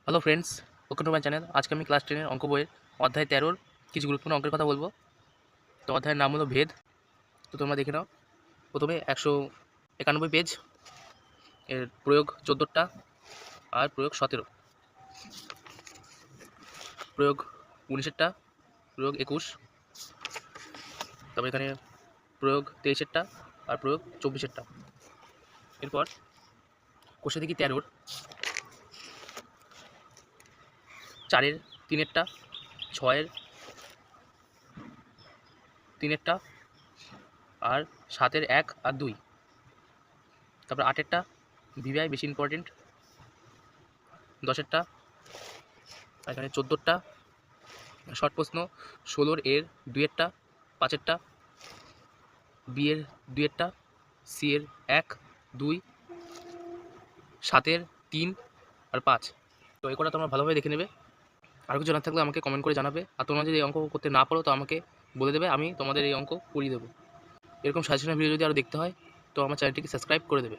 Hello friends, welcome to my channel. আজকে আমি class 10 অঙ্ক বইয়ের অধ্যায় 13 কিছু গুরুত্বপূর্ণ অঙ্কের কথা বলবো। তো অধ্যায়ের নাম হলো ভেদ। তো তোমরা দেখে নাও। প্রথমে 191 পেজ, এর প্রয়োগ 14টা আর প্রয়োগ 17, প্রয়োগ 19টা, প্রয়োগ 21, তারপর এখানে প্রয়োগ 23টা আর প্রয়োগ 24টা। এরপর কোষে দেখি 13-র 4-এর 3-এরটা, 6-এর 3-এরটা আর 7-এর 1 আর 2, তারপর 8-এরটা ভিভিআই বেশি ইম্পর্টেন্ট, 10-এরটা, আর এখানে 14টা শর্ট প্রশ্ন, 16-র এর 2-এরটা, 5-এরটা, বি এর 2-এরটা, সি এর 1, 2, 7-এর 3 আর 5। তো এই কটা তোমরা ভালোভাবে দেখে নেবে। আর কিছু জানার থাকলে আমাকে কমেন্ট করে জানাবে। আর তোমরা যদি এই অঙ্ক করতে না পারো তো আমাকে বলে দেবে, আমি তোমাদের এই অঙ্ক করিয়ে দেবো। এরকম সাজেশনের ভিডিও যদি আরও দেখতে হয় তো আমার চ্যানেলটিকে সাবস্ক্রাইব করে দেবে।